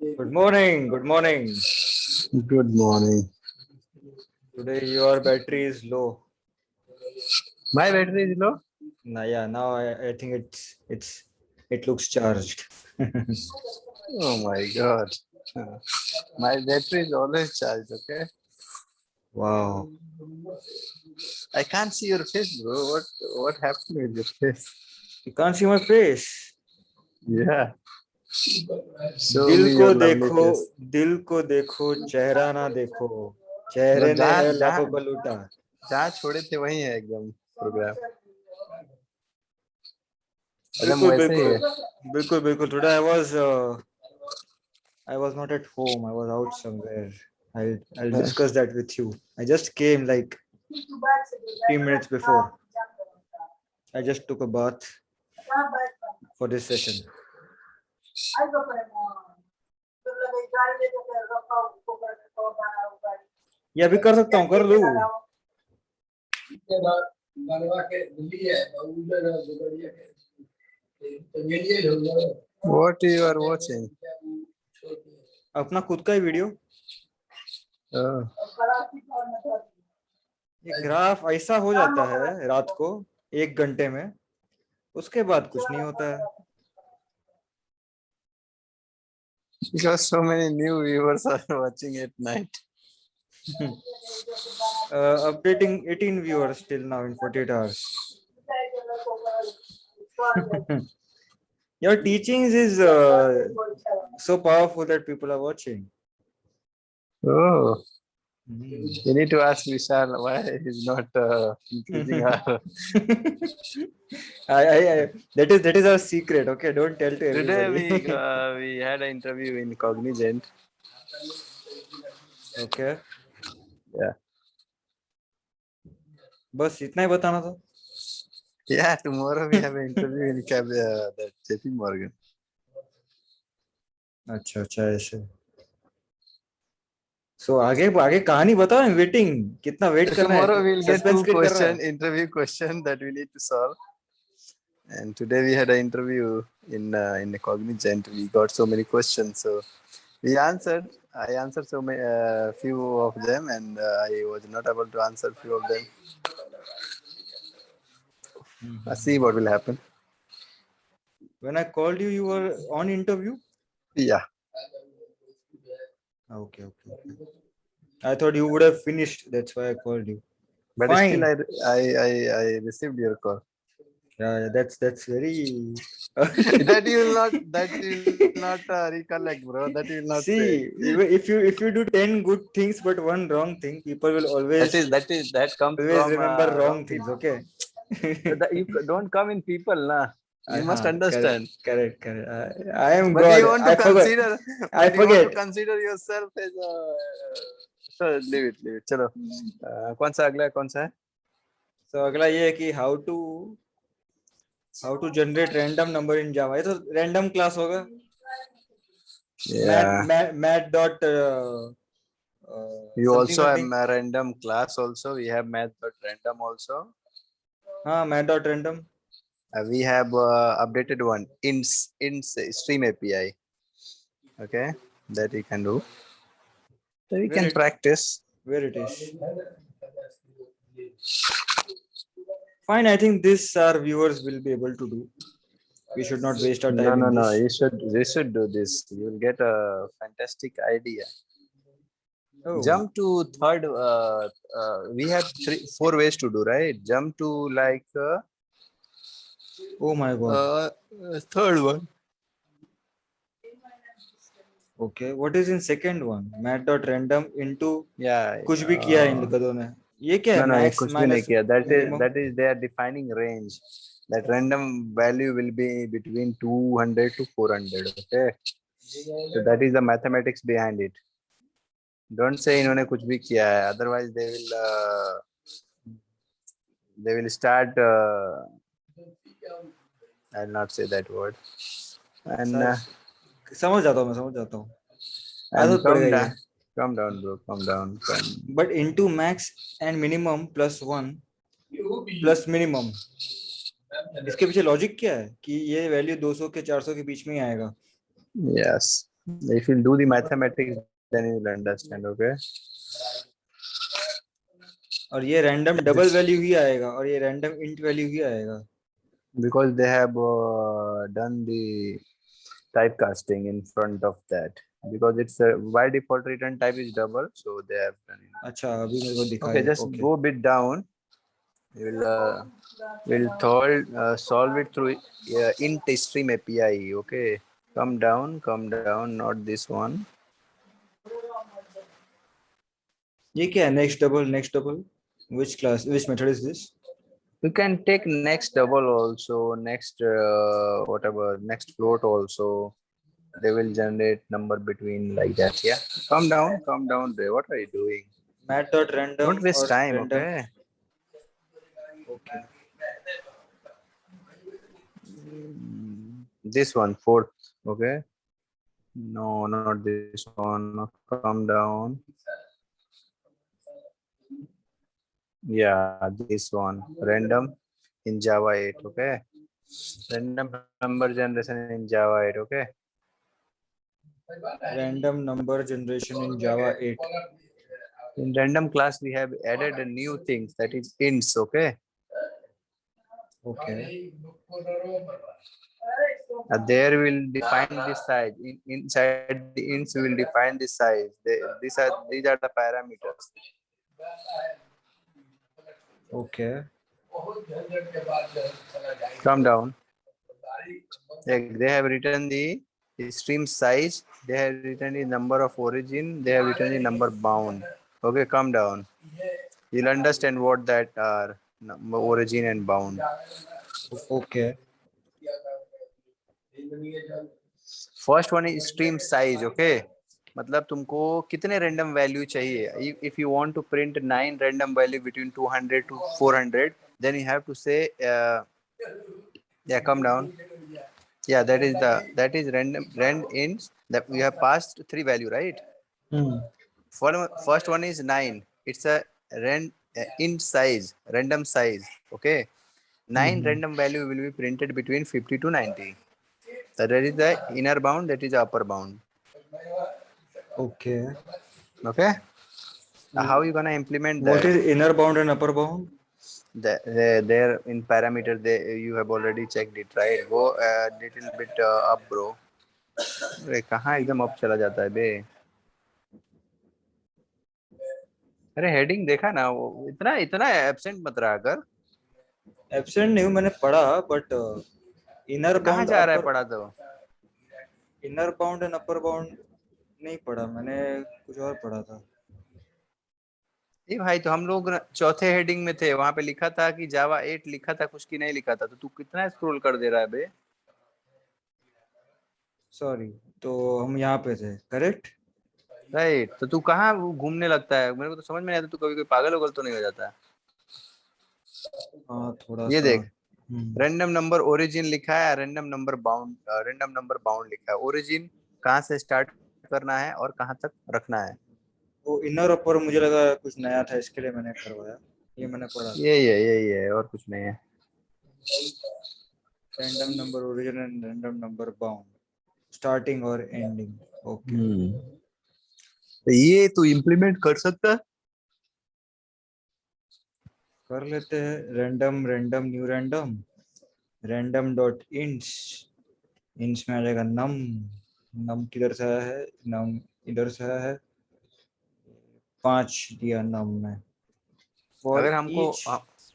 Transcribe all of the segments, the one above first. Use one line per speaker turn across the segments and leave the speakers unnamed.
Good morning. Good morning.
Good morning.
Today your battery is low.
My battery is low.
Now I think it looks charged.
Oh my god. Uh, My battery is always charged. Okay.
Wow.
I can't see your face, bro. What happened with your face?
You can't see my face.
Yeah. Show
दिल
me
को
your lovely
देखो,
face.
दिल को देखो, चेहरा ना देखो.
मतलब
चेहरे ने
जहाँ
है
जहाँ
लाखों का लूटा.
जहाँ छोड़े थे वही है एकदम प्रोग्राम। एकदम
बिल्कुल
वैसे ही
बिल्कुल
है।
बिल्कुल बिल्कुल. Today I was not at home. I was out somewhere. I'll discuss that with you. I just came like 3 minutes before. I just took a bath for this session. ये अभी कर सकता हूँ, कर लूँ.
What you are watching?
अपना खुद का ही वीडियो.
Oh.
ये ग्राफ ऐसा हो जाता है रात को 1 घंटे में, उसके बाद कुछ नहीं होता है.
Because so many new viewers are watching at night.
Updating 18 viewers till now in 48 hours. Your teachings is so powerful that people are watching.
Oh.
Hmm.
You need to ask Vishal why he's not increasing our.
That is our secret. Okay, don't tell to
Today
everybody.
we had an interview in Cognizant.
Okay,
Yeah.
बस इतना ही बताना था.
Yeah, tomorrow we have an interview in that JP Morgan.
अच्छा अच्छा ऐसे. सो आगे आगे कहानी बताओ. वेटिंग, कितना वेट करना है.
Tomorrow we'll get
suspense
two
create कर रहा है.
interview question that we need to solve. And today we had an interview in the Cognizant. We got so many questions, so we answered. I answered so many few of them, and I was not able to answer few of them. Let's see what will happen.
When I called you, you were on interview.
Yeah.
Okay. I thought you would have finished. That's why I called you.
But
Fine.
still, I received your call.
Yeah, that's very.
that you will not recollect, bro. That you will not
See,
say.
if you do 10 good things but one wrong thing, people will always
That comes
always
from
remember wrong
wrong
things.
people.
Okay.
You don't come in people, nah. You must understand.
Correct. I am
But
God.
you want to
I forgot.
consider.
I
But you want to
forget.
consider yourself as a. So leave it. चलो. कौन सा अगला कौन सा है?
So अगला ये है कि how to generate random number in Java. ये तो random class होगा.
Yeah.
Math dot
You also have
something.
a random class also. We have math but random also.
हाँ, math dot random.
We have updated one in Stream API. Okay, that we can do. So we can practice.
Where it is. Fine, I think this our viewers will be able to do. We should not waste our time in
No.
this.
You should do this. You will get a fantastic idea.
Oh.
Jump to third. We have 4 ways to do, right? Jump to like.
Oh my god.
Third one.
Okay, what is in second one? Math dot random into
Yeah.
कुछ भी किया इन गधों ने. ये क्या है?
No, ये
Max
कुछ भी नहीं
minus
किया.
minimum.
That is they are defining range. That random value will be between 200 to 400. Okay. So that is the mathematics behind it. Don't say इन्होंने कुछ भी किया है. Otherwise they will start. I'll not say that word. And
समझ जाता हूँ.
and
आदत पड़ गई है.
Calm down, bro. Calm down.
But into max and minimum plus 1 plus minimum. इसके पीछे लॉजिक क्या है कि ये वैल्यू 200 के 400 के बीच में ही आएगा.
Yes. If you do the mathematics, then you will understand. Okay.
और ये रैंडम डबल वैल्यू ही आएगा और ये रैंडम इंट वैल्यू ही आएगा.
Because they have done the typecasting in front of that. Because it's by default return type is double, so they have done it.
अच्छा अभी मेरे को दिखा
Okay,
है.
just
Okay.
go a bit down. We'll solve it through int stream API. Okay, come down, not this one.
ये क्या है? Next double. Which class? Which method is this?
You can take next double also, next whatever, next float also. They will generate number between like that. Yeah, come down, Ray. What are you doing?
Mat.random
Don't waste
or
time.
random.
Okay.
Okay.
This one, fourth. Okay. No, not this one. Come down. Yeah, this one. Random in Java 8. Okay. Random number generation in Java 8. Okay.
Random number generation in Java 8.
In random class, we have added a new things, that is ints. Okay.
Okay.
There will define the size. Inside the ints, we will define the size. These are the parameters.
Okay.
Come down. They have written the stream size. They have written the number of origin. They have written the number bound. Okay, come down. You'll understand what that are, origin and bound.
Okay.
First one is stream size. Okay, मतलब तुमको कितने random value चाहिए? If you want to print 9 random value between 200 to 400, then you have to say yeah, come down. Yeah, that is random int that we have passed 3 value, right? First one is 9. It's a int size, random size. Okay, 9 random value will be printed between 50 to 90. So that is the inner bound, that is the upper bound.
Okay.
Okay. How you gonna implement that?
What is inner bound and upper bound?
There in parameter, you have already checked it, right? Go a little bit up, bro. अरे कहाँ एकदम up चला जाता है बे? अरे heading देखा ना, वो इतना एब्सेंट मत रहा कर.
एब्सेंट नहीं हूँ, मैंने पढ़ा बट इनर
कहाँ
बाउंड
जा रहा है पढ़ा तो?
Inner bound and upper bound नहीं पढ़ा मैंने, कुछ और पढ़ा था.
ये भाई तो हम लोग चौथे हेडिंग में थे, वहां पे लिखा था कि जावा 8 लिखा था, कुछ की नहीं लिखा था. तो तू कितना स्क्रॉल कर दे रहा है बे?
सॉरी, तो हम यहाँ पे थे, करेक्ट?
राइट. तो तू कहाँ घूमने लगता है? मेरे को तो समझ में नहीं आता, तू कभी कोई पागल वगल तो नहीं हो जाता?
हाँ थोड़ा
ये
सा.
देख, रैंडम नंबर ओरिजिन लिखा है, रैंडम नंबर बाउंड लिखा है. ओरिजिन कहाँ से स्टार्ट करना है और कहाँ तक रखना है.
वो इनर अपर मुझे लगा कुछ नया था, इसके लिए मैंने करवाया. ये मैंने पढ़ा.
यही है और कुछ नहीं है.
Random number origin and random number bound, starting और एंडिंग. ओके.
तो ये तू इम्प्लीमेंट कर सकता?
कर लेते हैं. रैंडम न्यू रैंडम डॉट इंट्स में आ जाएगा नम किधर से आया है? नम इधर से आया है. 5 दिया नम में.
अगर हमको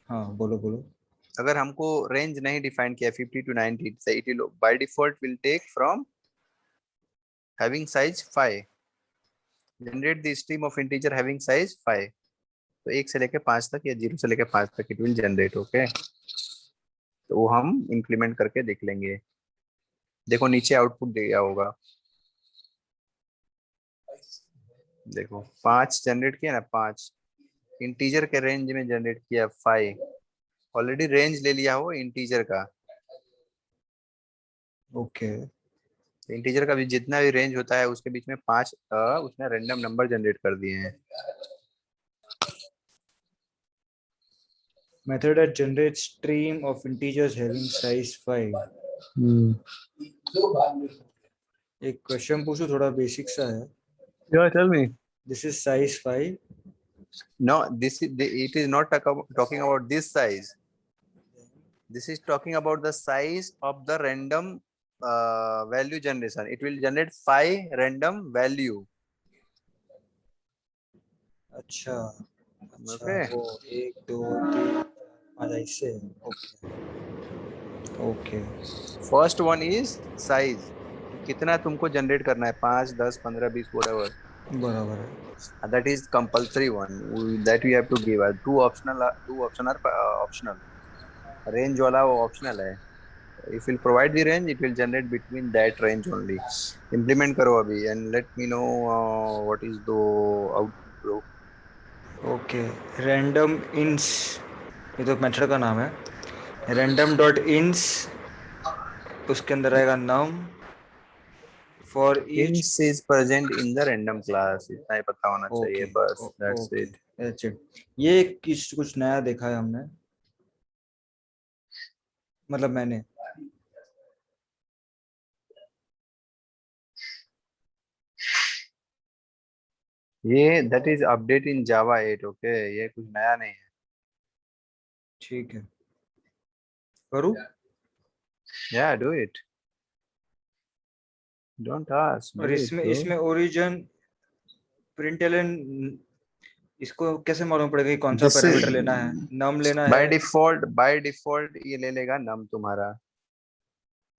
हाँ बोलो.
अगर हमको रेंज नहीं डिफाइन किया 50 to 90, it will by default will take from having size 5, generate the stream of integer having size 5. तो 1 से लेकर 5 तक या 0 से लेकर 5 तक इट विल जनरेट. ओके, तो वो हम इंप्लीमेंट करके देख लेंगे. देखो नीचे आउटपुट दिया होगा, देखो 5 जनरेट किया ना, 5 इंटीजर के रेंज में जनरेट किया, 5 ऑलरेडी रेंज ले लिया हो इंटीजर का.
ओके.
इंटीजर का भी जितना भी रेंज होता है उसके बीच में 5 उसने रैंडम नंबर जनरेट कर दिए हैं.
Method that generates stream of integers having size 5. एक क्वेश्चन पूछूं, थोड़ा बेसिक सा है.
Yeah, tell me.
This is size 5.
No, it is not talking about this size. This is talking about the size of the random value generation. It will generate 5 random value.
अच्छा अच्छा,
Okay.
वो 1 2 3 5 ऐसे. Okay okay.
First one is size. कि कितना तुमको generate करना है, 5, 10, 15, 20, whatever.
बराबर है.
That is compulsory one. That we have to give. Two option are optional. Range वाला वो optional है. If you'll provide the range, it will generate between that range only. Implement करो अभी and let me know what is the output, bro.
Okay. Random इंस, ये तो method का नाम है. रैंडम डॉट इंस, उसके अंदर रहेगा num for each.
Ins is present in the random class. इतना ही पता होना चाहिए
ओके
बस. That's
okay.
it.
अच्छा, ये कुछ नया देखा है हमने, मतलब मैंने.
ये that is update in Java 8. Okay, ये कुछ नया नहीं है.
ठीक है, करूँ.
Yeah, do it. Don't ask.
और
Do it,
इसमें
bro.
इसमें ओरिजिन प्रिंटलन, इसको कैसे मालूम पड़ेगा कि कौन सा
This is
पैरामीटर लेना है, नम लेना है.
by default ये ले लेगा num तुम्हारा.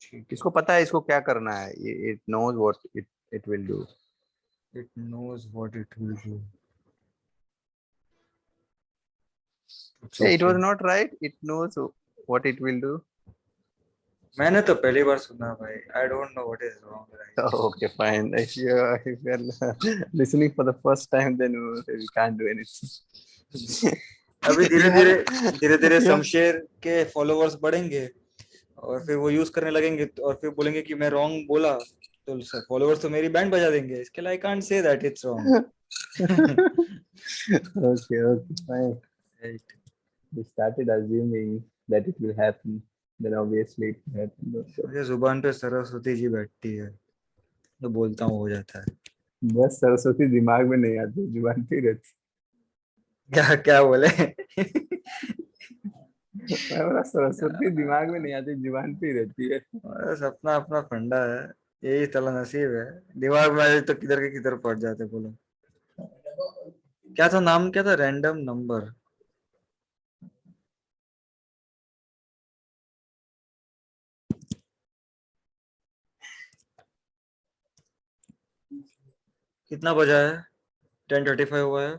ठीक है.
इसको पता है इसको क्या करना है. It knows what it will do.
It knows what it will do. It's
It
okay.
was not right. It knows what it will do.
मैंने तो पहली बार सुना भाई. I don't know what is wrong right.
Okay, fine. If you're listening for the first time, then we can't do anything.
अभी धीरे
Yeah.
धीरे धीरे धीरे
Yeah.
शमशेर के फॉलोअर्स बढ़ेंगे और फिर वो यूज करने लगेंगे और फिर बोलेंगे कि मैं रॉन्ग बोला, तो फॉलोअर्स तो मेरी बैंड बजा देंगे. इसके लिए I can't say that it's wrong.
Okay, fine.
Right.
We started assuming that it will happen. Then obviously it happened. Also.
मुझे जुबान पे सरस्वती जी बैठती है, तो बोलता हूँ हो जाता है.
बस सरस्वती दिमाग में नहीं आती, जुबान पे रहती.
क्या क्या बोले.
मैं बोला सरस्वती दिमाग में नहीं आती, जुबान पे ही रहती है.
बस अपना अपना फंडा है. यही तला नसीब है. दिमाग में आए तो किधर के किधर पहुंच जाते. बोलो क्या था नाम, क्या था, रैंडम नंबर. कितना बजा है, 10:35 हुआ है.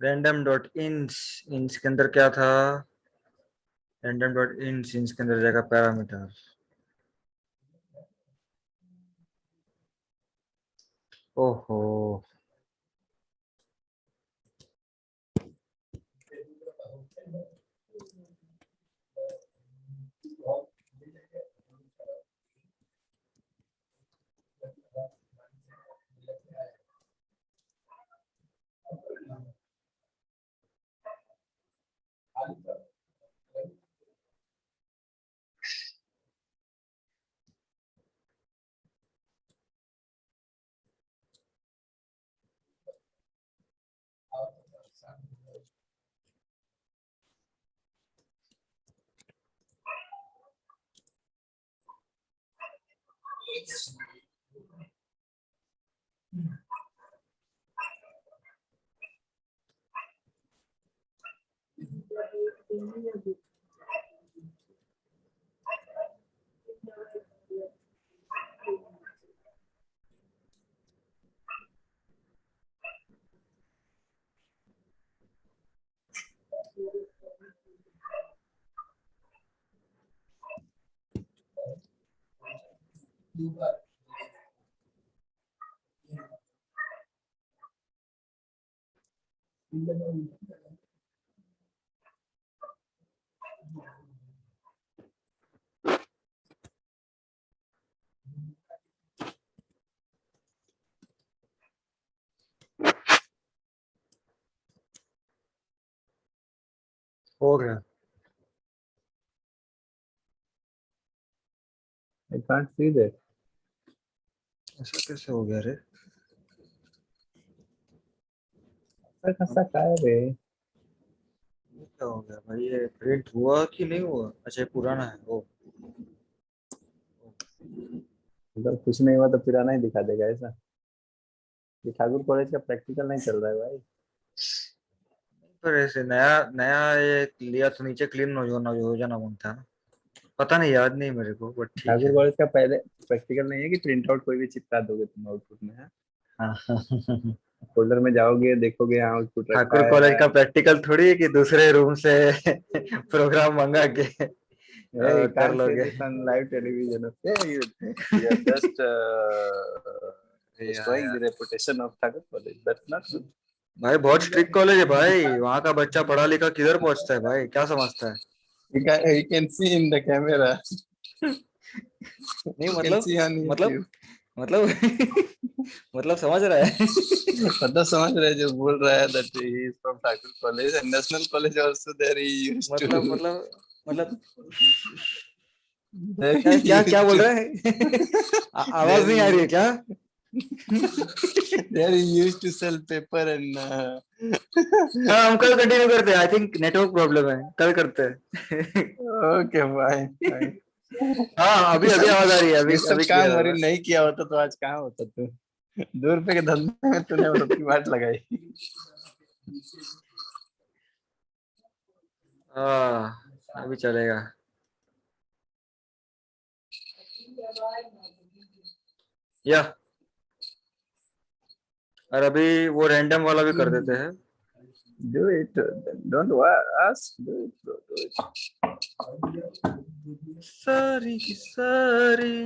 रैंडम डॉट इंस, इंस के अंदर क्या था, रैंडम डॉट इंस, इंस के अंदर जाएगा पैरामीटर. ओहो. हो गया.
I can't see that.
ऐसा कैसे हो गया रे?
कैसा काय रे?
ये क्या हो गया भाई? ये प्रिंट हुआ कि नहीं हुआ? अच्छा, ये पुराना है वो.
अगर कुछ नहीं हुआ तो पुराना ही दिखा देगा ऐसा. ये ठाकुर कॉलेज का प्रैक्टिकल नहीं चल रहा है भाई.
पर ऐसे नया नया ये लिया तो नीचे क्लीन योजना बनता है ना. पता नहीं, याद नहीं मेरे को, बट ठीक
ठाकुर
है.
कॉलेज का पहले प्रैक्टिकल नहीं है कि प्रिंट आउट कोई भी चिपका दोगे तुम आउटपुट में. है
हाँ.
फोल्डर में जाओगे देखोगे यहाँ आउटपुट रखा
ठाकुर कॉलेज
है.
का प्रैक्टिकल थोड़ी है कि दूसरे रूम से प्रोग्राम मंगा के
Hey, you
कर
can't say
लोगे.
this on live television. Okay, you are just destroying the reputation of Thakur College. That's not good.
भाई बहुत स्ट्रिक्ट कॉलेज है भाई. वहाँ का बच्चा पढ़ा लिखा किधर पहुंचता है भाई? क्या समझता है?
You can see in the camera.
नहीं
You can
मतलब
see on
मतलब
YouTube.
मतलब मतलब समझ रहा है.
मतलब समझ रहे जो बोल रहा है that he is from Thakur College and National College also there he used to.
मतलब
There
क्या
he
क्या क्या
used
बोल
to.
रहा है? आवाज नहीं आ रही है क्या?
There he used to sell paper and.
हाँ, हम कल कंटिन्यू करते हैं. आई थिंक नेटवर्क प्रॉब्लम है. कल करते हैं.
Okay, fine.
हाँ, अभी अभी आवाज आ रही है. अभी
ये सब
अभी
काम
क्लियर आ रहा
वरी
है.
नहीं किया होता तो आज कहाँ होता तू. 2 रुपए के धंधे में तूने सबकी वाट लगाई.
हाँ, अभी चलेगा. या और अभी वो रैंडम वाला भी कर देते हैं.
Do it. Don't ask. Do it, bro. Do it.
सारी की सारी.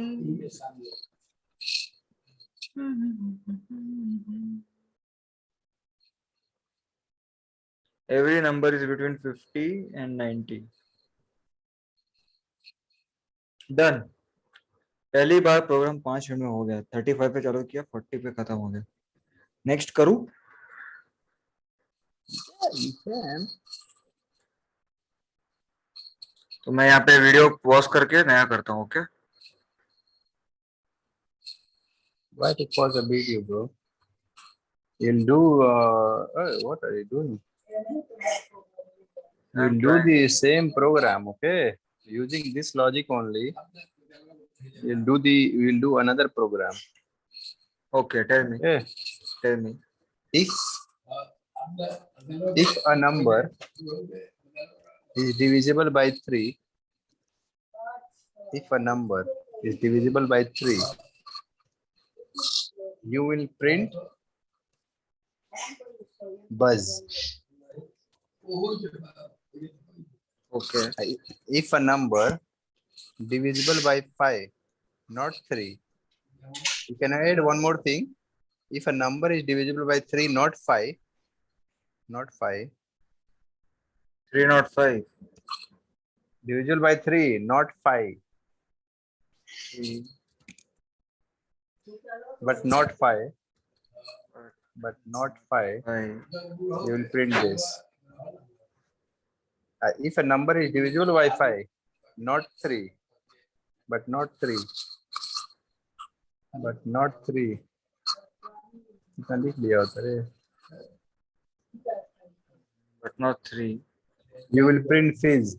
Every number is between 50 and 90. Done. पहली बार प्रोग्राम 5 मिनट में हो गया. 35 पे चालू किया, 40 पे खत्म हो गया. नेक्स्ट करूं?
You can.
तो मैं यहाँ पे वीडियो पॉज करके नया करता हूँ. Okay.
Why to pause a video, bro? You'll do. What are you doing? You'll do the same program, okay? Using this logic only. We'll do another program.
Okay, tell me.
Okay.
Tell me.
If a number is divisible by 3, if a number is divisible by 3, you will print buzz.
Okay.
If a number divisible by 5, not 3, you can add one more thing. If a number is divisible by 3, not 5,
305.
divisible by 3, not 5, but not 5, you will print this. If a number is divisible by 5, not 3, but not 3, इतना लिख लिया होता है.
But not 3.
You will print fizz.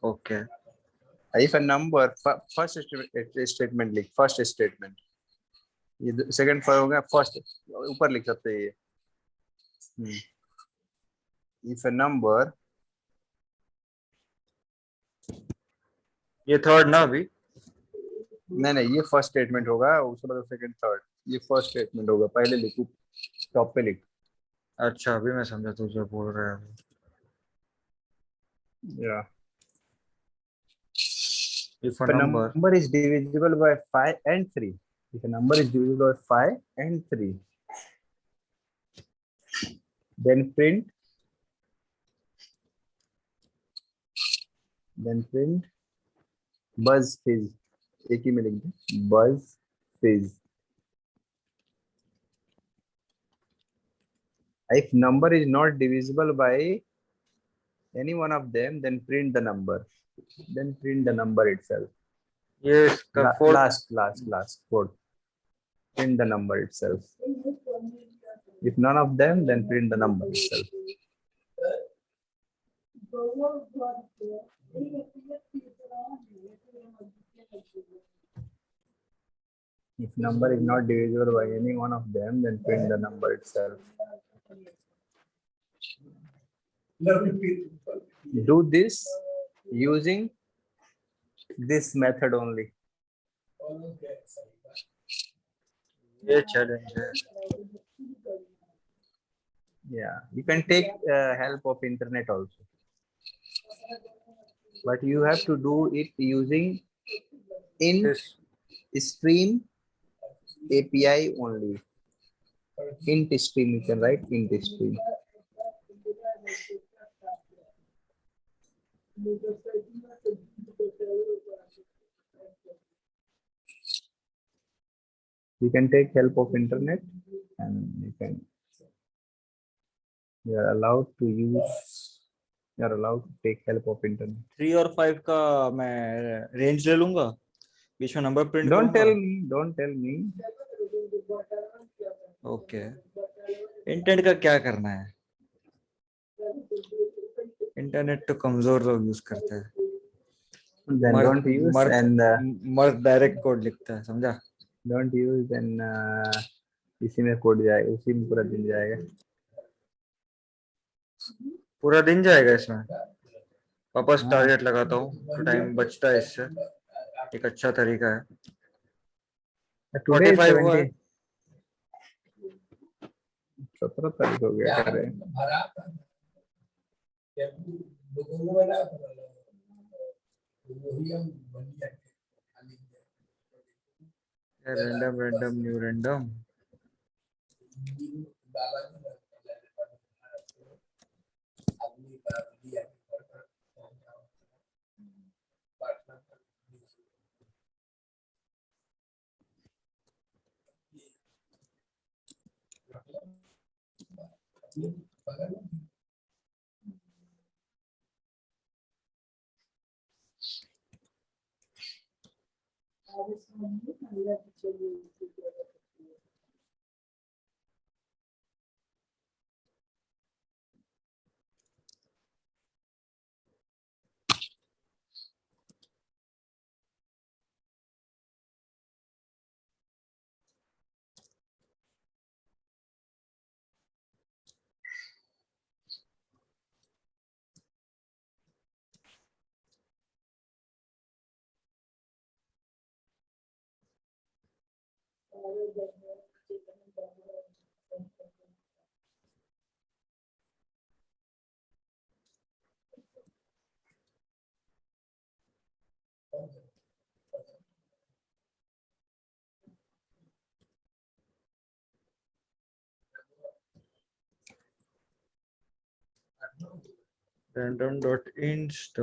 Okay.
If a number first statement लिख, first statement. ये second पर होगा, first ऊपर लिख सकते हैं. If a number,
ये थर्ड ना अभी?
नहीं ये फर्स्ट स्टेटमेंट होगा, उसके बाद सेकंड थर्ड, ये फर्स्ट स्टेटमेंट होगा, पहले लिखो, टॉप पे लिख।
अच्छा अभी मैं समझा तू जो बोल रहा है।
Yeah.
If a
If a
number
number is divisible by 5 and 3, if a number is divisible by 5 and 3, then print buzz fizz, एक ही में लिख दे, buzz fizz. If number is not divisible by any one of them, then print the number. Then print the number itself.
ये इसका fourth
Last fourth. Print the number itself. If none of them, then print the number itself. If number is not divisible by any one of them, then print the number itself. Do this using this method only.
ये challenge है.
Yeah, you can take help of internet also, but you have to do it using int stream API only. Int stream, you can write int stream. You can take help of internet, and you are allowed to take help of internet.
3 और 5 का मैं range ले लूंगा, बीच में number print
Don't
करूंगा.
tell me.
Okay, internet का क्या करना है? इंटरनेट तो कमजोर लोग यूज करते हैं.
Then don't use and
मर्द डायरेक्ट कोड लिखता है, समझा?
don't use and इसी में कोड जाएगा, उसी में पूरा दिन जाएगा.
पूरा दिन जाएगा इसमें. वापस टारगेट लगाता हूँ तो टाइम बचता है इससे. एक अच्छा तरीका है.
Today
45 हुआ है.
17 तारीख हो गया. करे
random new random. random.inst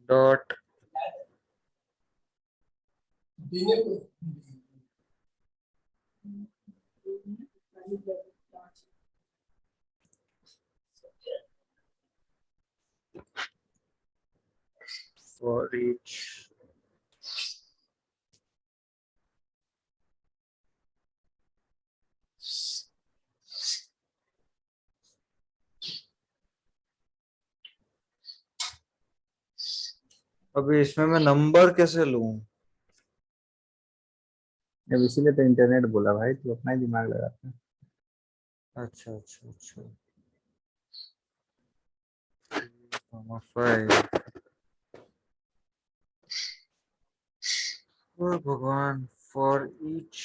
dot for each अभी इसमें मैं नंबर कैसे लूं?
अब इसीलिए तो इंटरनेट बोला भाई, तू अपना ही दिमाग लगाता है।
अच्छा अच्छा अच्छा। 5। ओ भगवान, फॉर ईच।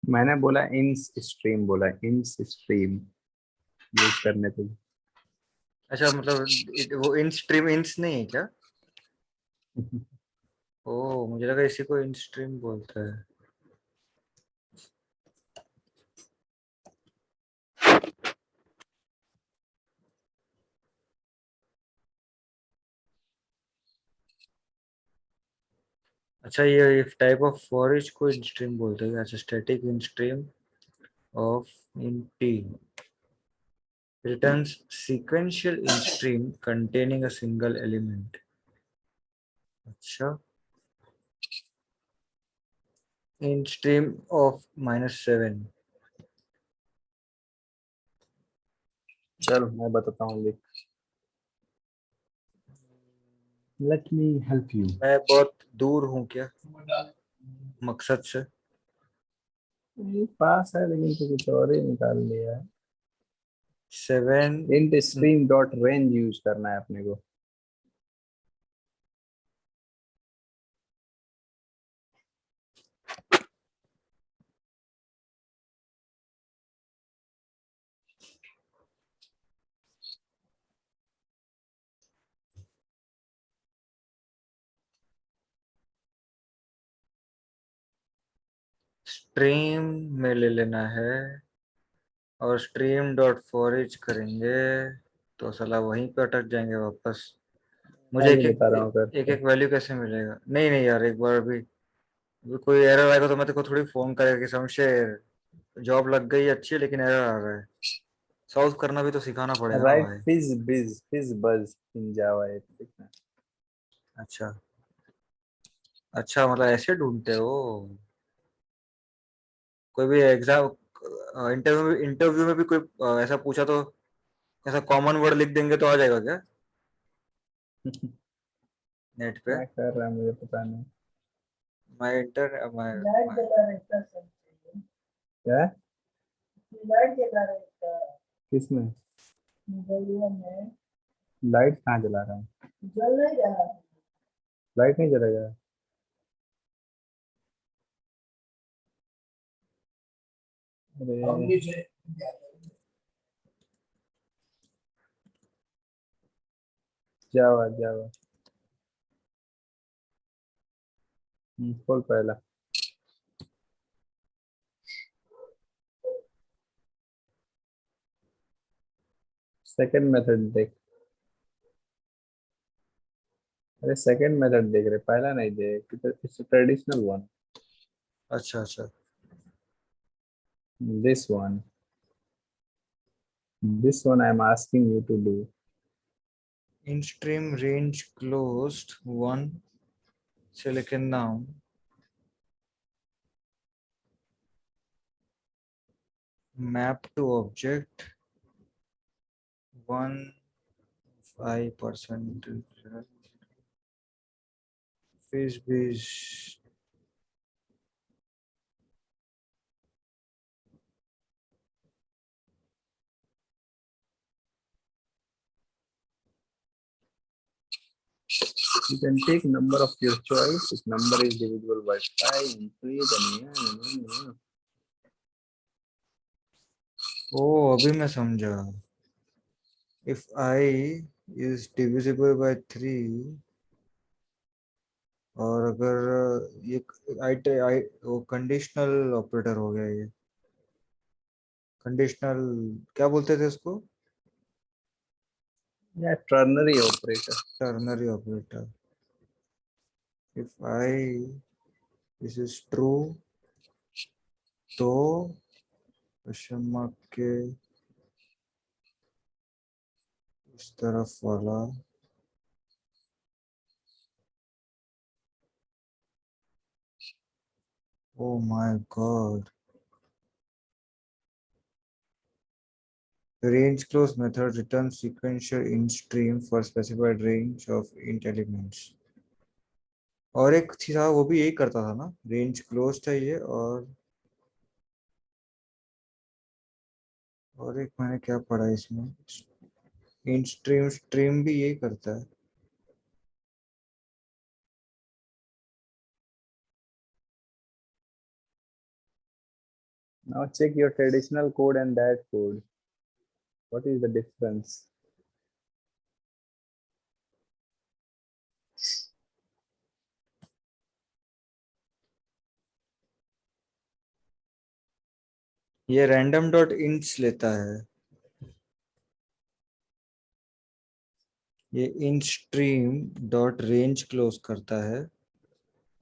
मैंने बोला इंस स्ट्रीम, बोला इंस स्ट्रीम यूज करने पे।
अच्छा मतलब वो इन स्ट्रीम इंस नहीं है क्या? ओ मुझे लगा इसी को इन स्ट्रीम बोलते हैं। अच्छा ये टाइप ऑफ फॉर ईच को इन स्ट्रीम बोलते हैं। अच्छा static in stream of in T returns sequential in stream containing a single element. अच्छा in stream of -7।
चल मैं बताता हूँ, लिख। Let me help you.
मैं बहुत दूर हूँ क्या मकसद से?
ये पास है लेकिन तो कुछ और ही निकाल लिया है।
7।
Int stream dot range use करना है अपने को।
स्ट्रीम में ले लेना है और स्ट्रीम डॉट फॉरेज करेंगे तो साला वहीं पे अटक जाएंगे वापस।
मैं
मुझे
नहीं बता रहा हूँ
एक
करके।
एक वैल्यू कैसे मिलेगा? नहीं नहीं यार, एक बार अभी कोई एरर आएगा तो मैं तेरे को थोड़ी फोन करेगा कि शमशेर जॉब लग गई अच्छी है लेकिन एरर आ रहा है। सॉल्व करना भी तो सिखाना पड़ेगा ना
राइट
भाई।
फिज बज इन जावा लिखना।
अच्छा अच्छा, मतलब ऐसे ढूंढते हो? कोई भी एग्जाम इंटरव्यू में भी कोई ऐसा पूछा तो ऐसा कॉमन वर्ड लिख देंगे तो आ जाएगा क्या नेट पे?
क्या कर रहा है मुझे पता नहीं।
My inter my
light
my
जला रहता है सब चाहिए।
क्या?
लाइट जला रहता है
किसमें?
गलियों में।
लाइट कहाँ जला रहा है?
जल नहीं रहा है।
लाइट नहीं जलेगा। अरे
से
जावा जावा। खोल पहला। सेकंड मेथड देख। अरे सेकंड मेथड देख रहे, पहला नहीं देख। It's traditional one.
अच्छा अच्छा।
This one, this one I am asking you to do.
In stream range closed 1 से लेके नाउ मैप टू ऑब्जेक्ट 1 5% फिश बीज।
You can take number of your choice. If number is divisible by 5, increase and
ओ अभी मैं समझा। If I is divisible bye 3 और अगर ये आई वो कंडीशनल ऑपरेटर हो गया ये। कंडीशनल क्या बोलते थे उसको?
Yeah, ternary operator.
Ternary operator. If I this is true तो क्वेश्चन मार्क के इस तरफ वाला oh my god. The range close method returns sequential int stream for specified range of int elements. और एक था वो भी यही करता था ना, रेंज क्लोज था ये, और एक मैंने क्या पढ़ा इसमें, int स्ट्रीम भी यही करता है.
Now check your traditional code and that code. What is the difference?
ये random डॉट इंट्स लेता है, ये int stream dot range close करता है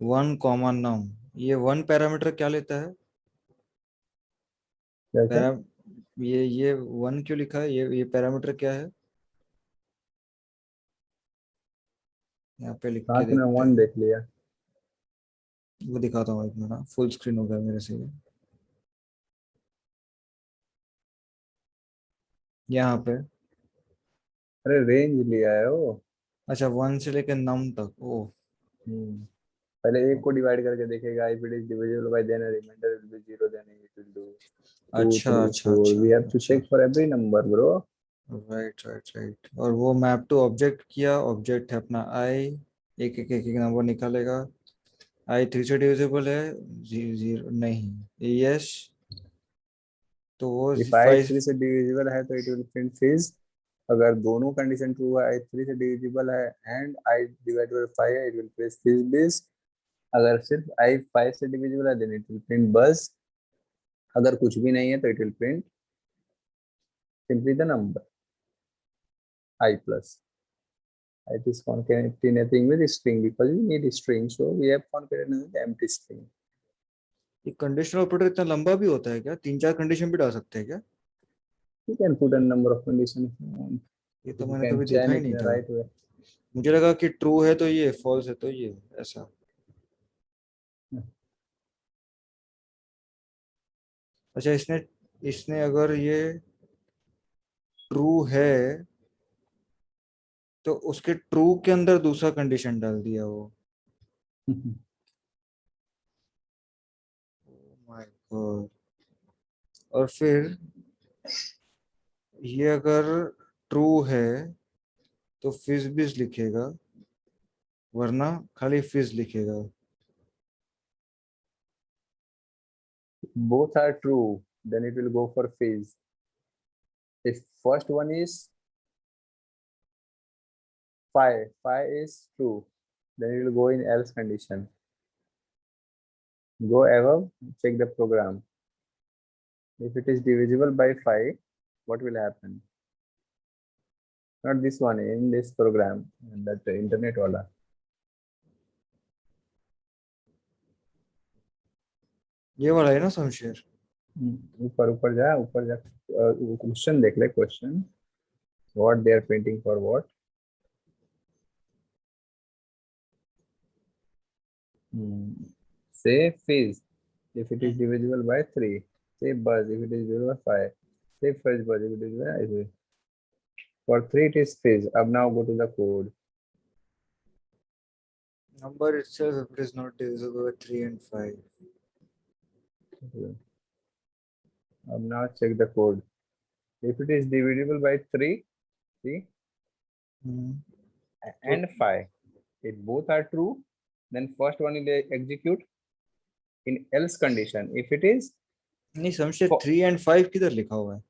1 कॉमा नम. ये 1 पैरामीटर क्या लेता है?
क्या क्या?
ये 1 क्यों लिखा है? ये पैरामीटर क्या है? यहाँ पे लिख के
कहाँ से मैं
देखते
वन
हैं.
देख लिया?
वो दिखाता हूँ एक मिनट, फुल स्क्रीन हो गया मेरे से ये. यहाँ पे
अरे रेंज लिया है वो।
अच्छा 1 से लेकर नम तक. ओ
पहले एक को डिवाइड करके देखेगा, if it is divisible by then remainder will be zero, then it will do 2
अच्छा
3
अच्छा
4।
अच्छा
वी हैव टू
अच्छा.
Check for every number bro.
Right right right. और वो मैप टू ऑब्जेक्ट किया, ऑब्जेक्ट है अपना आई, एक एक एक एक नंबर निकालेगा. आई 3 से डिविजिबल है, जीरो नहीं, यस, तो वो
इफ आई
5.
3 से डिविजिबल है तो इट विल प्रिंट फिज। अगर दोनों कंडीशन ट्रू है, आई 3 से डिविजिबल है एंड आई डिवाइड बाय 5 है, इट विल प्रिंट फिज बिज। अगर सिर्फ आई 5 से डिविजिबल है देन इट विल प्रिंट बस। अगर कुछ भी नहीं है तो it will print simply the number I plus. It is concatenating with string because we need string, so we have concatenated with empty string.
ये कंडीशनल ऑपरेटर इतना लंबा भी होता है क्या? 3-4 कंडीशन भी डाल सकते हैं क्या?
You can put a number of conditions if you want.
ये तो
You
मैंने
can
कभी देखा
chain
ही
it in
नहीं
the
था.
right way.
मुझे लगा कि ट्रू है तो ये, फॉल्स है तो ये, ऐसा. अच्छा इसने इसने अगर ये ट्रू है तो उसके ट्रू के अंदर दूसरा कंडीशन डाल दिया वो. My God. और फिर ये अगर ट्रू है तो फिज बिज लिखेगा, वरना खाली फिज लिखेगा.
Both are true, then it will go for phase. If first one is phi is true, then it will go in else condition. Go above, check the program. If it is divisible by phi, what will happen? Not this one, in this program, that internet wala.
ये वाला है ना शमशेर?
ऊपर ऊपर जा, ऊपर जा, question देख ले, question what they are printing for what. Say fizz if it is divisible by 3. Say buzz if it is divisible by 5. Say fuzz buzz if it is divisible by for 3 it is fizz. Ab now go to the code.
Number itself if it is not divisible by 3 and 5.
Ab now check the code. If it is divisible by 3, see, and 5, if both are true, then first one will execute in else condition. If it is
नहीं Shamsher, 3 and 5 किधर लिखा हुआ है?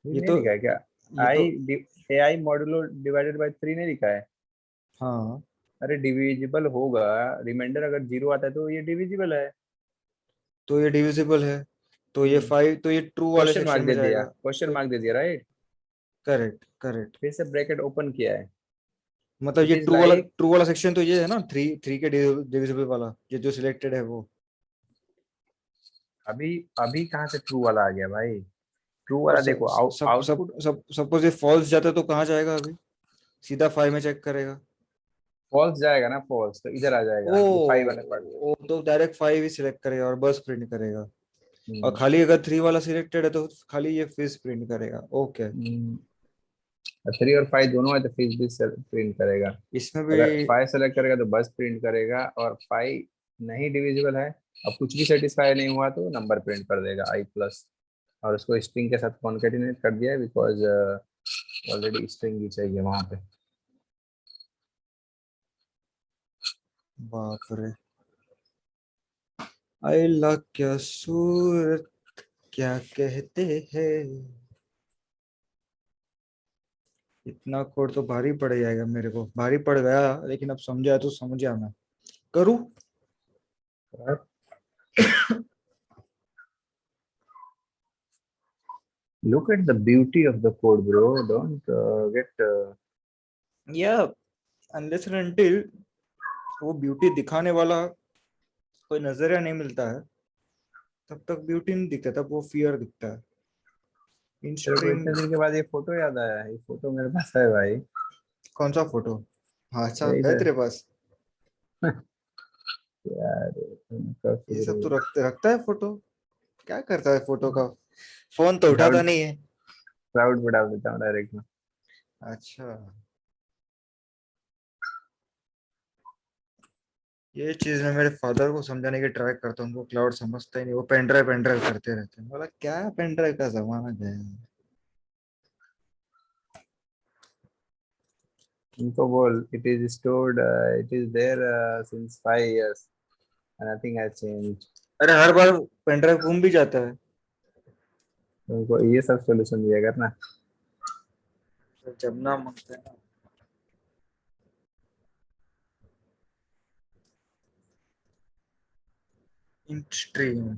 ये
नहीं
तो
लिखा है क्या?
ये तो
आई मॉड्यूलो डिवाइडेड बाय 3 नहीं लिखा है?
हाँ,
अरे डिविजिबल होगा, रिमाइंडर अगर 0 आता है तो ये डिविजिबल है.
तो ये डिविजिबल है. तो ये 5, तो ये ट्रू वाले
क्वेश्चन
सेक्शन
मार्क
में
दे दिया,
जाएगा।
क्वेश्चन मार्क दे दिया, राइट?
Correct correct.
फिर से ब्रैकेट ओपन किया है।
मतलब
इट
ये
इज
ट्रू वाला,
लाइक,
ट्रू वाला सेक्शन तो ये है ना, 3 के डिविजिबल वाला, ये जो सिलेक्टेड है वो।
अभी अभी कहाँ से ट्रू वाला आ गया भाई? ट्रू वाला
और
देखो, आउटपुट
सपोज ये फॉल्स जाता है तो कहाँ जाएगा अभी? सीधा 5 में चेक करेगा।
फॉल्स जाएगा ना, फॉल्स तो इधर आ जाएगा,
ओ,
ये 5 वाले पार्ट।
ओ तो डायरेक्ट 5 ही सिलेक्ट करेगा और बस प्रिंट करेगा। और खाली अगर 3 वाला सिलेक्टेड है तो खाली ये फिश प्रिंट करेगा। ओके,
3 और 5 दोनों है तो फिर भी प्रिंट करेगा।
इसमें भी।
अगर 5 सेलेक्ट करेगा तो बस प्रिंट करेगा, और 5 नहीं डिविजिबल है, अब कुछ भी सेटिस्फाई नहीं हुआ तो नंबर प्रिंट कर देगा i प्लस। और उसको स्ट्रिंग के साथ कॉन्केटिनेट कर दिया है, बिकॉज ऑलरेडी स्ट्रिंग ही चाहिए वहां पे।
बाप रे, अल्लाह क्या सूरत क्या कहते हैं। इतना कोड तो भारी पड़ जाएगा मेरे को, भारी पड़ गया, लेकिन अब समझा तो समझा, मैं करूँ।
Look at the beauty of the code, bro. Don't get
या अनलेस एंड अनटिल वो ब्यूटी दिखाने वाला कोई नजरिया नहीं मिलता है, तब तक ब्यूटी नहीं दिखता, तब वो फियर दिखता है। इन
तेरे को
स्ट्रीम।
इतने दिन के बाद ये फोटो याद आया? ये फोटो मेरे पास है भाई।
कौन सा फोटो? हाँ अच्छा,
यही
है
तो
तेरे पास?
यार, उनका
ये
फिर
सब तो रखता है फोटो। क्या करता है फोटो का? फोन तो उठाता
क्लाउड
नहीं है।
क्लाउड पे डाल देता हूँ डायरेक्ट में।
अच्छा, ये चीज मैं मेरे फादर को समझाने की ट्राई करता हूँ, वो क्लाउड समझता ही नहीं, वो पेन ड्राइव करते रहते हैं। बोला क्या पेन ड्राइव का जमाना गया है।
उनको बोल, it is stored, it is there since 5 years and nothing has changed।
अरे हर बार पेन ड्राइव घूम भी जाता है।
उनको ये सब सोल्यूशन दिया करना।
तो जमना मांगता है ना। इन स्ट्रीम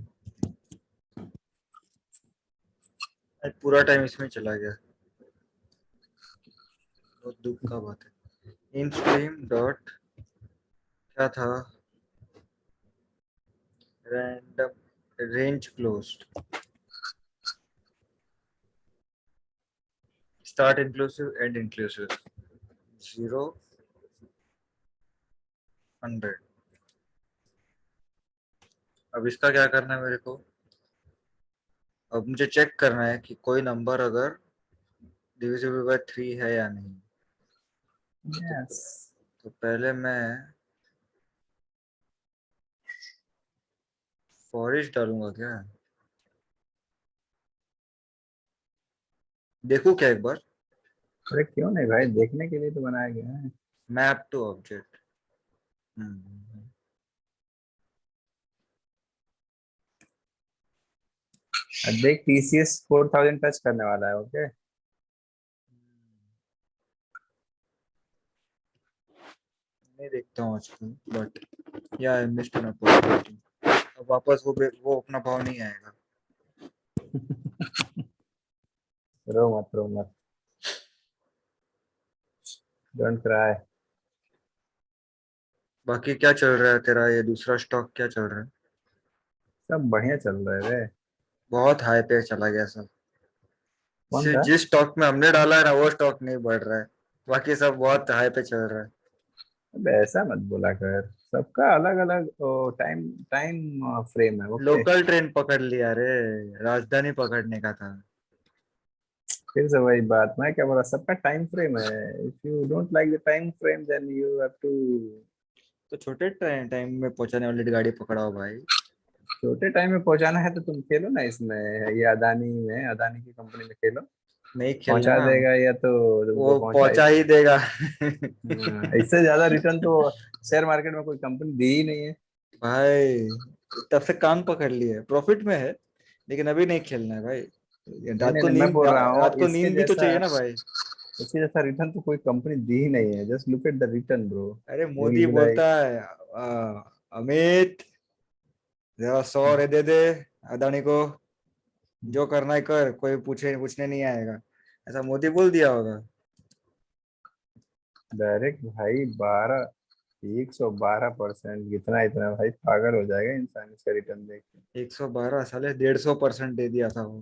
पूरा टाइम इसमें चला गया, बहुत दुख का बात है। इन स्ट्रीम डॉट क्या था, random range closed, start inclusive and inclusive, 0 100। अब इसका क्या करना है मेरे को? अब मुझे चेक करना है कि कोई नंबर अगर डिविजिबल बाय 3 है या नहीं।
यस।
तो पहले मैं फॉर ईच डालूंगा क्या? देखो क्या एक बार,
अरे क्यों नहीं भाई, देखने के लिए तो बनाया गया है।
Map to object.
अब देख, TCS 4000 टच करने वाला है। ओके,
नहीं देखता हूँ आजकल, बट या आई मिस्ड एन अपॉर्चुनिटी। अब वापस वो अपना भाव नहीं आएगा।
रो मत, डोंट क्राई।
बाकी क्या चल रहा है तेरा? ये दूसरा स्टॉक क्या चल रहा है?
सब बढ़िया चल रहा है रे।
बहुत हाई पे चला गया सब।
कौन सा?
जिस स्टॉक में हमने डाला है ना, वो स्टॉक नहीं बढ़ रहा है, बाकी सब बहुत हाई पे चल रहा है।
अब ऐसा मत बोला कर, सबका अलग अलग टाइम टाइम फ्रेम है। ओके,
लोकल ट्रेन पकड़ लिया रे, राजधानी पकड़ने का था।
फिर से वही बात, मैं क्या बोला, सबका टाइम फ्रेम है। If you don't like the time frame then you have to.
तो छोटे टाइम में पहुंचाने वाली गाड़ी पकड़ाओ भाई।
छोटे टाइम में पहुंचाना है तो तुम खेलो ना इसमें, ये अदानी में, अदानी की कंपनी में खेलो।
नहीं खेलना
पहुंचा
ना,
देगा या तो तुमको
वो
पहुंचा
पहुंचा ही देगा।
इससे ज्यादा रिटर्न तो शेयर मार्केट में कोई कंपनी दी ही नहीं है।
भाई तब से कान पकड़ लिए, प्रॉफिट में है, लेकिन अभी नहीं खेलना है भाई।
नहीं नहीं नहीं, मैं बोल रहा हूँ
रात को नींद भी तो चाहिए ना भाई।
इसके जैसा रिटर्न तो कोई कंपनी दी ही नहीं है। Just look at the return bro.
अरे
you will
Modi
be like,
बोलता है अमित जरा 100 दे दे अदानी को, जो करना है कर, कोई पूछने नहीं आएगा, ऐसा मोदी बोल दिया होगा।
डायरेक्ट भाई 112%, कितना इतना भाई, पागल हो जाएगा इंसान इसका रिटर्न देख के।
112 साले 150% दे दिया था वो।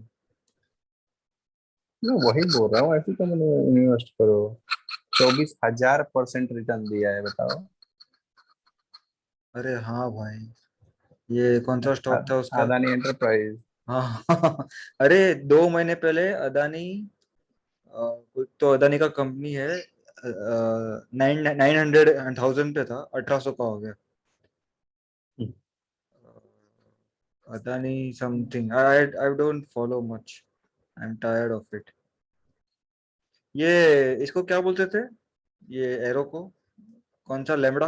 मैं वही बोल रहा हूँ, ऐसे तो मैंने इन्वेस्ट करो। 24,000% रिटर्न दिया है, बताओ।
अरे हाँ भाई, ये कौन सा स्टॉक था उसका?
अदानी एंटरप्राइज।
हाँ अरे 2 महीने पहले अदानी, कोई तो अदानी का कंपनी है, 900 पे था, 1800 का हो गया। Adani something, I don't follow much, I am tired of it. ये इसको क्या बोलते थे, ये एरो को, कौन सा, लेमड़ा?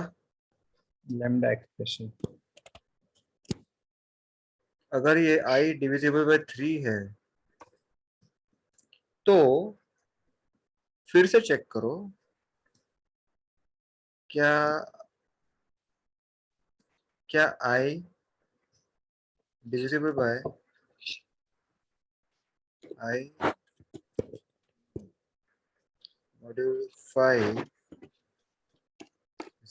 Lambda expression.
अगर ये आई डिविजिबल बाय 3 है तो फिर से चेक करो, क्या क्या आई डिविजिबल बाय आई मॉड्यूल 5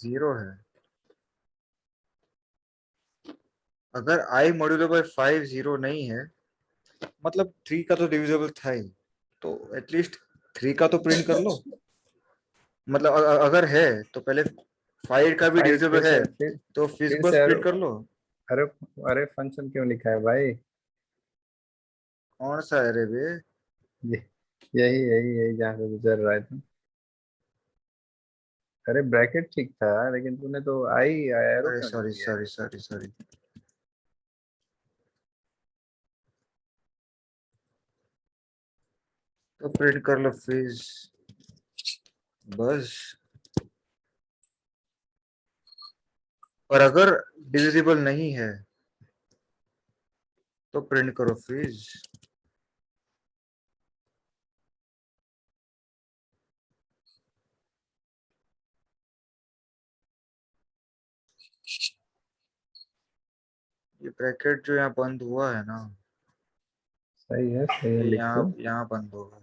0 है? अगर आई मॉड्यूल बाय 5 0 नहीं है, मतलब 3 का तो डिविजिबल था ही, तो एटलीस्ट 3 का तो प्रिंट कर लो। मतलब अगर है तो पहले 5 का भी
भाई फिर
डिविजिबल है,
से
तो फिज
फिर
बस
से
प्रिंट कर लो।
अरे अरे फंक्शन क्यों लिखा है भाई?
कौन सा है रे बे?
ये यही यही यही जहाँ से गुजर रहा है तुम। अरे ब्रैकेट ठीक था, लेकिन तूने तो आई एरो
अरे
क्यों लिख
सॉरी
दिया है?
सॉरी सॉरी सॉरी, तो प्रिंट कर लो फिज बस। और अगर डिविजिबल नहीं है तो प्रिंट करो फिज। ये ब्रैकेट जो यहाँ बंद हुआ है ना,
सही है
ये
लिख
यहाँ
दो।
यहाँ बंद होगा।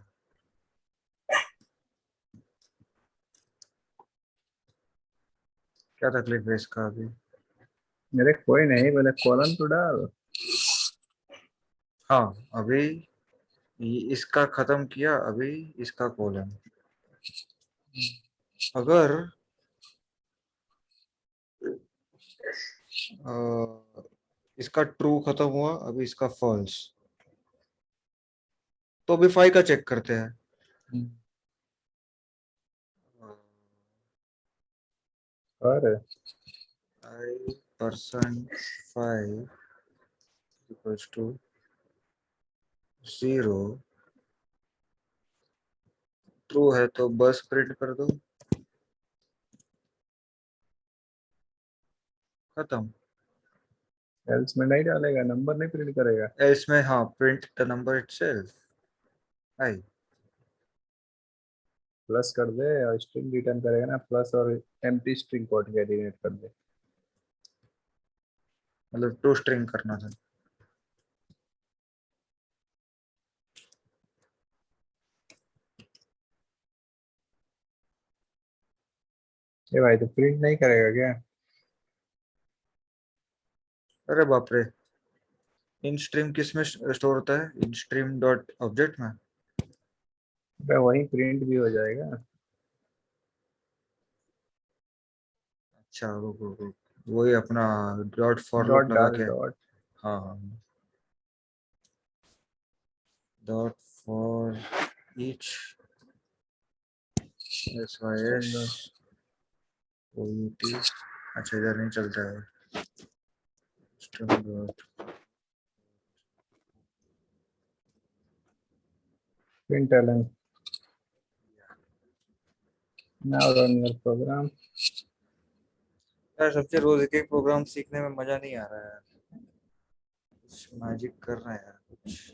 क्या तकलीफ है इसका अभी?
मेरे कोई नहीं, पहले कॉलन तो डाल।
हाँ, अभी इसका खत्म किया, अभी इसका कॉलम। अगर इसका ट्रू खत्म हुआ, अभी इसका फॉल्स, तो अभी 5 का चेक करते हैं।
और
आई परसेंट 5 इक्वल्स टू 0, ट्रू है तो बस प्रिंट कर दो, खत्म।
एल्स में नहीं डालेगा, नंबर नहीं प्रिंट करेगा।
इसमें हाँ, print the number itself. I
plus कर दे और स्ट्रिंग रिटर्न करेगा ना, प्लस और एम्प्टी स्ट्रिंग कोऑर्डिनेट कर दे।
मतलब टू स्ट्रिंग करना था।
ये भाई तो प्रिंट नहीं करेगा क्या?
अरे बाप रे, इन स्ट्रीम किस में स्टोर होता है? इन स्ट्रीम डॉट ऑब्जेक्ट में।
अबे वही प्रिंट भी हो जाएगा।
अच्छा रुक रुक रुक, वही अपना डॉट फॉर
डॉट
लूप लगा
डाल
के।
डॉट।
हाँ हाँ, dot for each S Y S
चल
ओ यू टी। अच्छा इधर नहीं चलता है, stream dot.
Print L N. Now run your program.
यार सबसे रोज एक एक प्रोग्राम सीखने में मजा नहीं आ रहा है, कुछ मैजिक कर रहे हैं यार कुछ।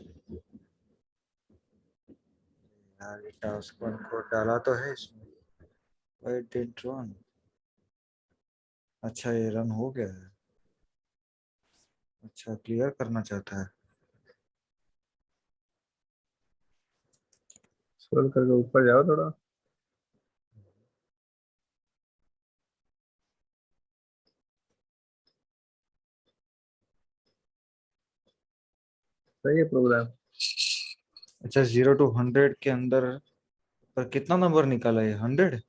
यार ये टास्क वन को डाला तो है इसमें, Why it didn't run? अच्छा ये रन हो गया है। अच्छा क्लियर करना चाहता है।
स्क्रॉल करके ऊपर जाओ थोड़ा। सही है प्रोग्राम।
अच्छा 0 to 100 के अंदर पर कितना नंबर निकाला है 100?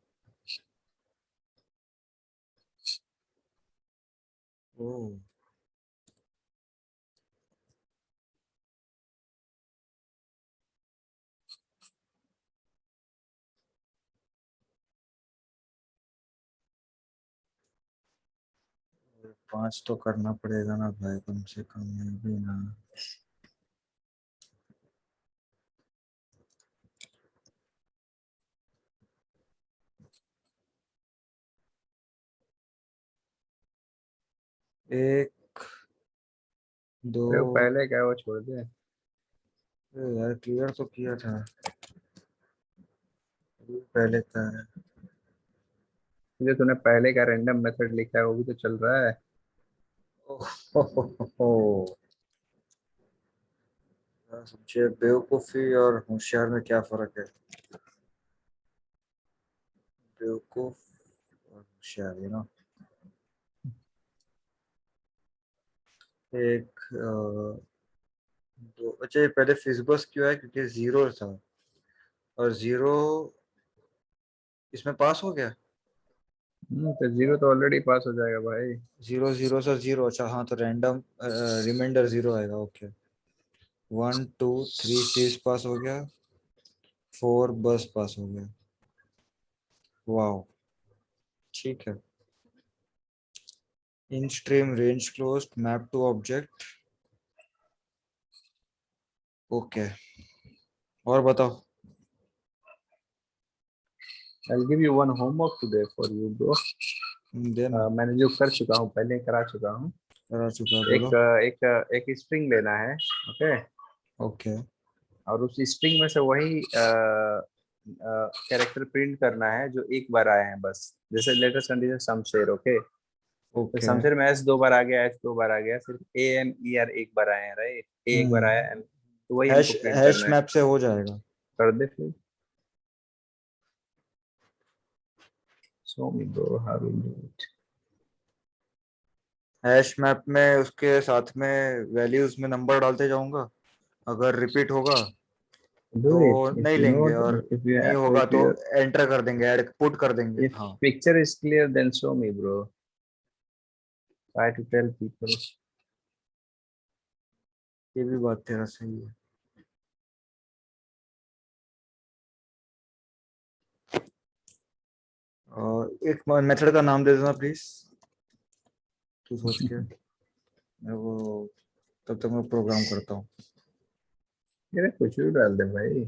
ओ 5 तो करना पड़ेगा ना भाई, कम से कम में भी ना। एक दो।
अरे वो पहले क्या है, वो छोड़ दे।
अरे यार क्लियर तो किया था, अभी पहले का है।
जो तूने पहले का रैंडम मेथड लिखा है वो भी तो चल रहा है।
ओह, समझे बेवकूफी और होशियार में क्या फर्क है? बेवकूफ और होशियार, यू नो। एक दो। अच्छा ये पहले फिजिबस क्यों है? क्योंकि 0 था और 0 इसमें पास हो गया।
तो जीरो तो ऑलरेडी पास हो जाएगा भाई।
0 0 से 0। अच्छा हाँ, तो रैंडम रिमाइंडर 0 आएगा। ओके, 1 2 3 सीरीज पास हो गया, 4 बस पास हो गया। वाओ, ठीक है। In stream range closed, map to object. Okay, और बताओ।
I'll give you one homework today for you bro।
देना।
मैंने जो कर चुका हूँ, पहले करा चुका हूँ।
करा चुका है,
एक
बोलो।
एक स्ट्रिंग लेना है। ओके।
ओके।
और उस स्ट्रिंग में से वही कैरेक्टर प्रिंट करना है जो एक बार आए हैं बस। जैसे लेटेस्ट कंडीशन शमशेर। ओके। तो
ओके।
शमशेर में एस 2 बार आ गया, एस 2 बार आ गया, सिर्फ ए एम ई आर एक बार आए हैं, राइट। ए एक बार आया
हम्म।
एम, तो वही
हैश
हमको प्रिंट
हैश
करना है।
मैप से हो जाएगा।
कर दे फिर। Show me bro how will do it.
Hash map में उसके साथ में वैल्यूज में नंबर डालते जाऊंगा। अगर रिपीट होगा
Do
तो
it if
नहीं
you know
लेंगे, और
if you
नहीं होगा
if
तो
you
एंटर कर देंगे, ऐड पुट कर देंगे।
if
हाँ,
picture is clear then show me bro। Try to tell people।
ये भी बात तेरा सही है। और एक मेथड का नाम दे देना प्लीज, तू सोच के। मैं वो, तब तक मैं प्रोग्राम करता हूँ।
ये कुछ भी डाल दे भाई।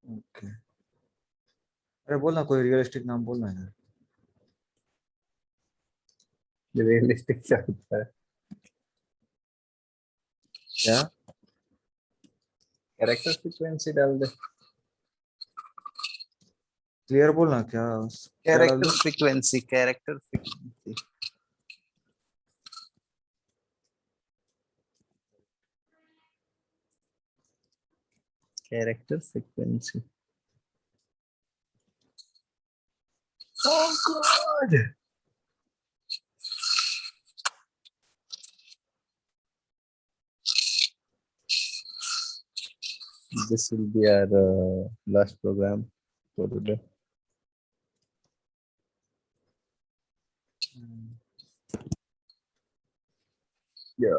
ओके। अरे बोलना कोई रियलिस्टिक नाम बोलना यार।
रियलिस्टिक चलता है।
क्या?
कैरेक्टर फ्रीक्वेंसी डाल दे।
क्लियर बोलना, क्या? क्या डाल
कैरेक्टर
दो?
Frequency, character frequency, character frequency.
Oh God.
This will be our last program for today। Yeah।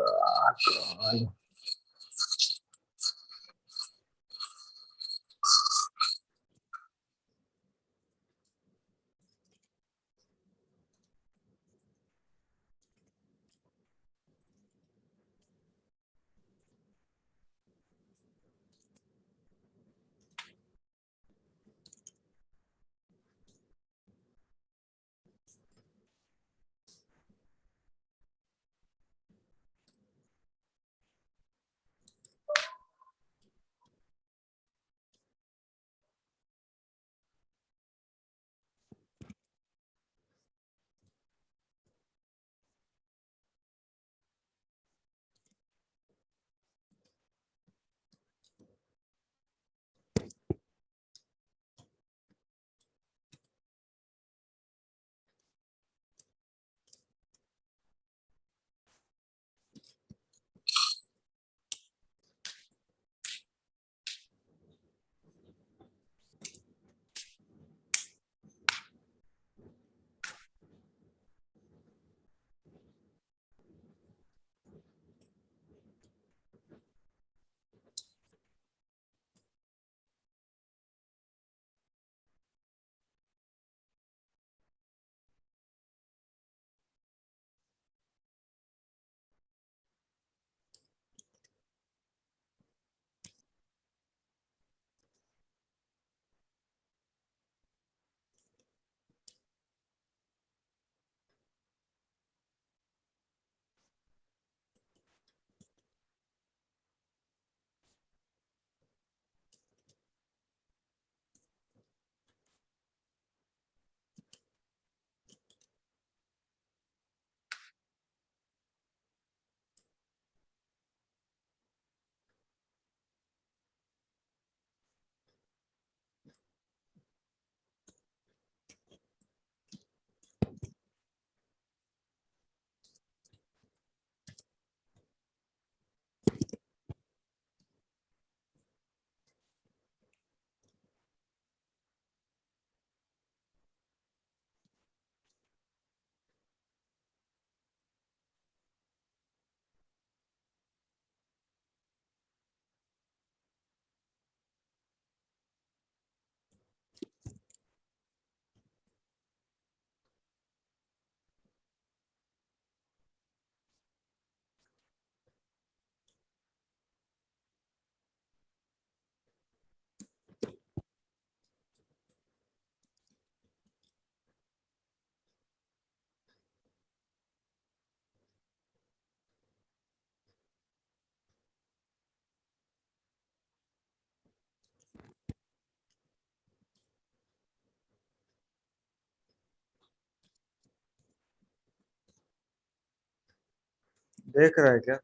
देख रहा है क्या?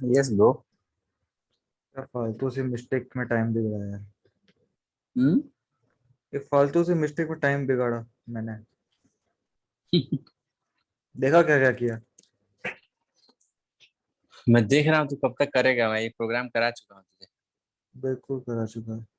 Yes bro.
क्या फालतू सी मिस्टेक में टाइम बिगड़ा यार।
हम्म।
ये फालतू सी मिस्टेक में टाइम बिगाड़ा मैंने। देखा क्या क्या किया?
मैं देख रहा हूँ तू कब तक करेगा, मैं ये प्रोग्राम करा चुका हूँ तुझे।
बिल्कुल करा चुका है।